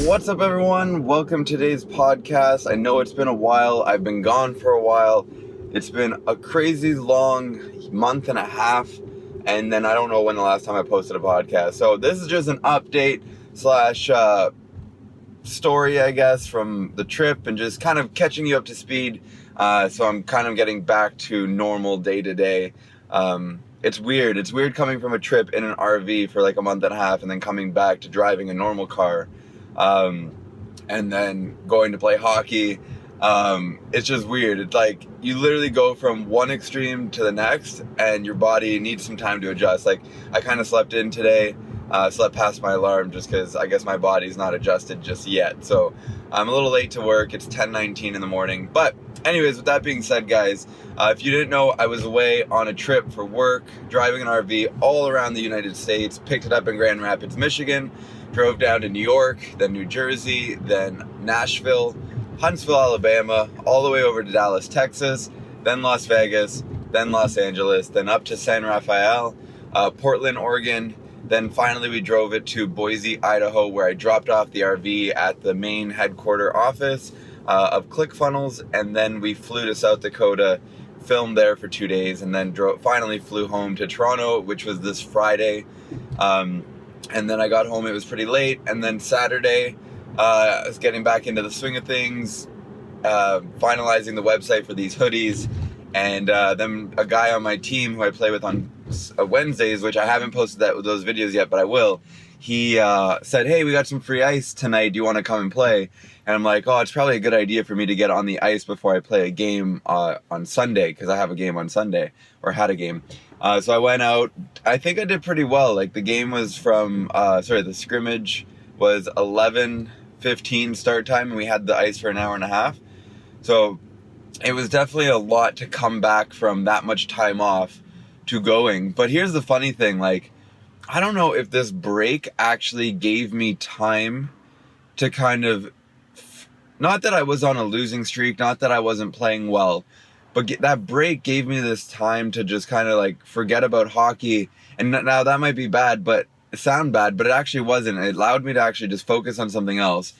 What's up, everyone? Welcome to today's podcast. I know it's been a while. I've been gone for a while. It's been a crazy long month and a half, and then I don't know when the last time I posted a podcast. So this is just an update slash story, I guess, from the trip and just kind of catching you up to speed. So I'm kind of getting back to normal day to day. It's weird. It's weird coming from a trip in an RV for like a month and a half and then coming back to driving a normal car. And then going to play hockey. It's just weird. It's like you literally go from one extreme to the next and your body needs some time to adjust. Like I kind of slept in today, slept past my alarm just because I guess my body's not adjusted just yet. So I'm a little late to work. It's 10:19 in the morning. But anyways, with that being said, guys, if you didn't know, I was away on a trip for work, driving an RV all around the United States, picked it up in Grand Rapids, Michigan, drove down to New York, then New Jersey, then Nashville, Huntsville, Alabama, all the way over to Dallas, Texas, then Las Vegas, then Los Angeles, then up to San Rafael, Portland, Oregon. Then finally we drove it to Boise, Idaho, where I dropped off the RV at the main headquarter office of ClickFunnels, and then we flew to South Dakota, filmed there for 2 days, and then finally flew home to Toronto, which was this Friday. And then I got home, it was pretty late, and then Saturday, I was getting back into the swing of things, finalizing the website for these hoodies, and then a guy on my team who I play with on Wednesdays, which I haven't posted those videos yet, but I will, he said, "Hey, we got some free ice tonight, do you want to come and play?" And I'm like, oh, it's probably a good idea for me to get on the ice before I play a game on Sunday, because I have a game on Sunday, or had a game. So I went out. I think I did pretty well. Like the game was from, the scrimmage was 11:15 start time, and we had the ice for an hour and a half. So it was definitely a lot to come back from that much time off to going. But here's the funny thing, like, I don't know if this break actually gave me time to kind of, not that I was on a losing streak, not that I wasn't playing well, but that break gave me this time to just kind of like forget about hockey. And now that might be bad, but sound bad, but it actually wasn't. It allowed me to actually just focus on something else.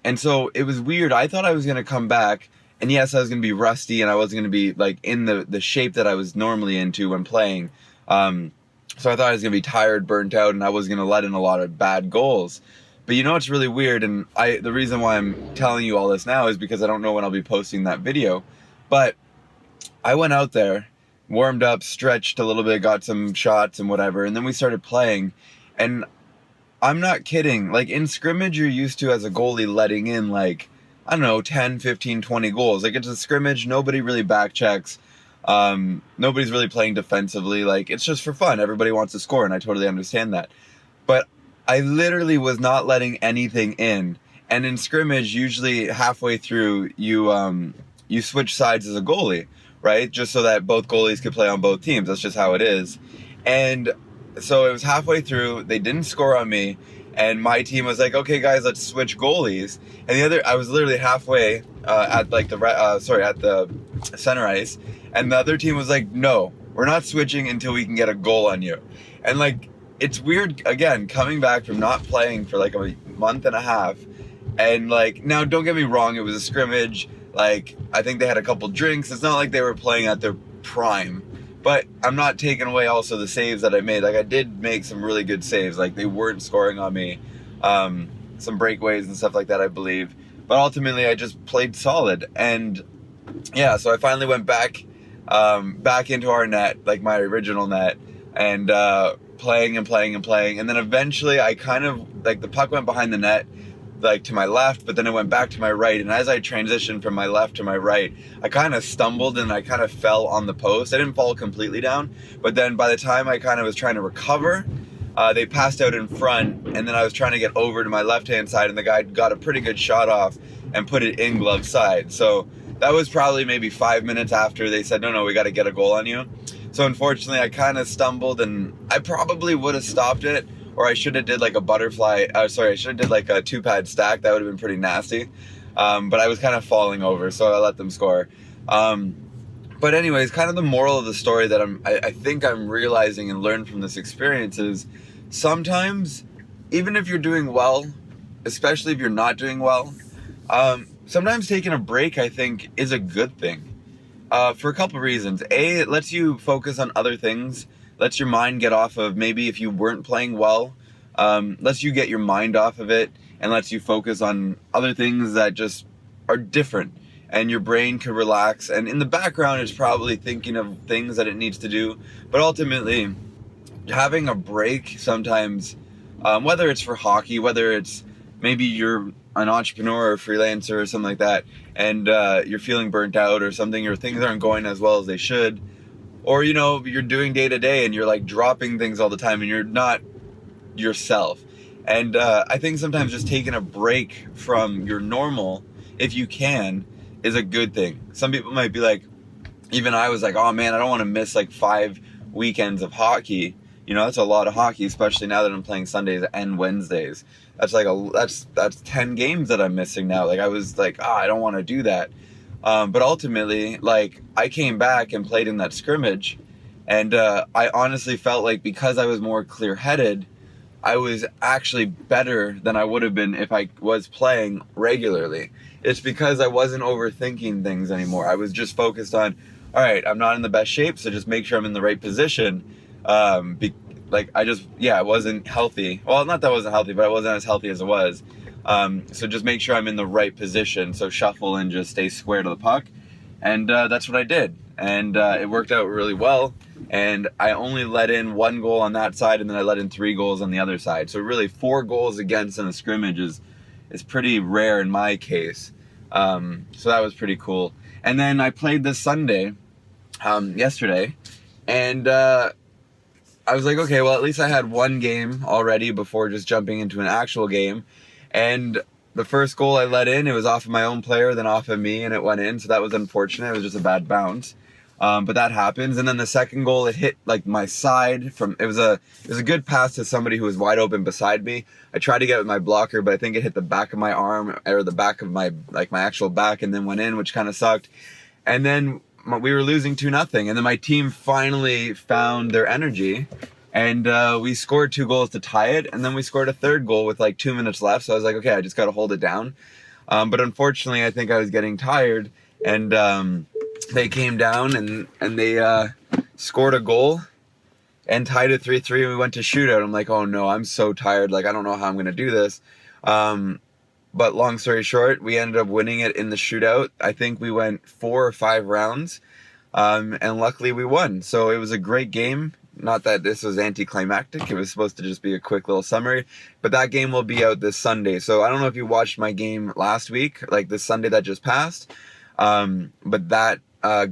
And so it was weird. I thought I was going to come back, and yes, I was going to be rusty, and I wasn't going to be like in the shape that I was normally into when playing. So I thought I was going to be tired, burnt out, and I was going to let in a lot of bad goals. But you know what's really weird, and the reason why I'm telling you all this now is because I don't know when I'll be posting that video. But I went out there, warmed up, stretched a little bit, got some shots and whatever, and then we started playing. And I'm not kidding. Like in scrimmage, you're used to as a goalie letting in like, I don't know, 10, 15, 20 goals. Like it's a scrimmage, nobody really back checks. Nobody's really playing defensively. Like it's just for fun. Everybody wants to score, and I totally understand that. But I literally was not letting anything in. And in scrimmage, usually halfway through, you switch sides as a goalie, right? Just so that both goalies could play on both teams. That's just how it is. And so it was halfway through. They didn't score on me, and my team was like, "Okay, guys, let's switch goalies." And I was literally halfway at the center ice, and the other team was like, "No, we're not switching until we can get a goal on you." And like, it's weird, again, coming back from not playing for like a month and a half. And like, now don't get me wrong, it was a scrimmage. Like, I think they had a couple drinks. It's not like they were playing at their prime. But I'm not taking away also the saves that I made. Like, I did make some really good saves. Like, they weren't scoring on me. Some breakaways and stuff like that, I believe. But ultimately, I just played solid. And yeah, so I finally went back into our net, like my original net, and playing. And then eventually I kind of, like, the puck went behind the net, like to my left, but then it went back to my right. And as I transitioned from my left to my right, I kind of stumbled and I kind of fell on the post. I didn't fall completely down, but then by the time I kind of was trying to recover, they passed out in front, and then I was trying to get over to my left-hand side, and the guy got a pretty good shot off and put it in glove side. So that was probably maybe 5 minutes after they said, no, we got to get a goal on you. So unfortunately, I kind of stumbled, and I probably would have stopped it, or I should have did like a butterfly, I should have did like a 2-pad stack. That would have been pretty nasty. But I was kind of falling over, so I let them score. But anyways, kind of the moral of the story that I think I'm realizing and learned from this experience is sometimes, even if you're doing well, especially if you're not doing well, sometimes taking a break, I think, is a good thing. For a couple reasons. A, it lets you focus on other things, lets your mind get off of maybe if you weren't playing well, lets you get your mind off of it, and lets you focus on other things that just are different, and your brain could relax, and in the background it's probably thinking of things that it needs to do, but ultimately having a break sometimes, whether it's for hockey, whether it's maybe you're an entrepreneur or a freelancer or something like that, and you're feeling burnt out or something, or things aren't going as well as they should, or you're doing day to day and you're like dropping things all the time and you're not yourself. And I think sometimes just taking a break from your normal, if you can, is a good thing. Some people might be like, even I was like, oh man, I don't want to miss like 5 weekends of hockey. That's a lot of hockey, especially now that I'm playing Sundays and Wednesdays. That's like that's 10 games that I'm missing now. Like I was like, I don't want to do that. But ultimately, like I came back and played in that scrimmage, and I honestly felt like because I was more clear-headed, I was actually better than I would have been if I was playing regularly. It's because I wasn't overthinking things anymore. I was just focused on, all right, I'm not in the best shape, so just make sure I'm in the right position. I wasn't healthy. Well, not that I wasn't healthy, but I wasn't as healthy as it was. So just make sure I'm in the right position. So shuffle and just stay square to the puck. And that's what I did. And it worked out really well. And I only let in 1 goal on that side, and then I let in 3 goals on the other side. So really 4 goals against in a scrimmage is pretty rare in my case. So that was pretty cool. And then I played this Sunday, yesterday, and I was like, okay, well, at least I had 1 game already before just jumping into an actual game. And the first goal I let in, it was off of my own player, then off of me, and it went in. So that was unfortunate. It was just a bad bounce. But that happens. And then the second goal, it hit like my side it was a good pass to somebody who was wide open beside me. I tried to get with my blocker, but I think it hit the back of my arm or the back of my actual back, and then went in, which kind of sucked. And then we were losing 2-0, and then my team finally found their energy, and we scored 2 goals to tie it, and then we scored a 3rd goal with like 2 minutes left. So I was like, okay, I just got to hold it down. But unfortunately, I think I was getting tired, and they came down and they scored a goal and tied it 3-3, and we went to shootout. I'm like, oh no, I'm so tired. Like, I don't know how I'm going to do this. But long story short, we ended up winning it in the shootout. I think we went 4 or 5 rounds, and luckily we won. So it was a great game. Not that this was anticlimactic. It was supposed to just be a quick little summary. But that game will be out this Sunday. So I don't know if you watched my game last week, like this Sunday that just passed. But that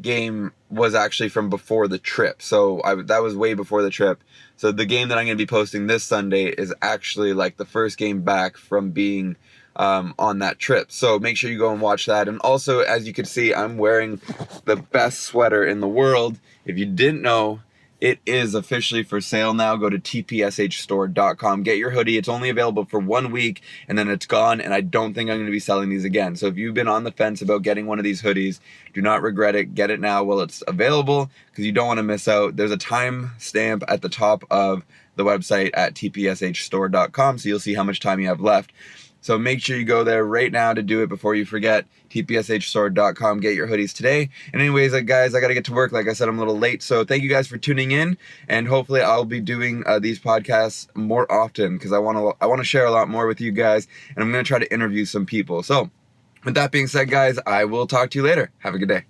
game was actually from before the trip. So that was way before the trip. So the game that I'm going to be posting this Sunday is actually like the first game back from being on that trip. So make sure you go and watch that. And also, as you can see, I'm wearing the best sweater in the world. If you didn't know, it is officially for sale now. Go to TPSHstore.com. Get your hoodie. It's only available for 1 week, and then it's gone, and I don't think I'm going to be selling these again. So if you've been on the fence about getting one of these hoodies, do not regret it. Get it now while it's available, because you don't want to miss out. There's a time stamp at the top of the website at TPSHstore.com, so you'll see how much time you have left. So make sure you go there right now to do it before you forget. TPSHstore.com. Get your hoodies today. And anyways, guys, I got to get to work. Like I said, I'm a little late. So thank you guys for tuning in. And hopefully I'll be doing these podcasts more often, because I want to share a lot more with you guys. And I'm going to try to interview some people. So with that being said, guys, I will talk to you later. Have a good day.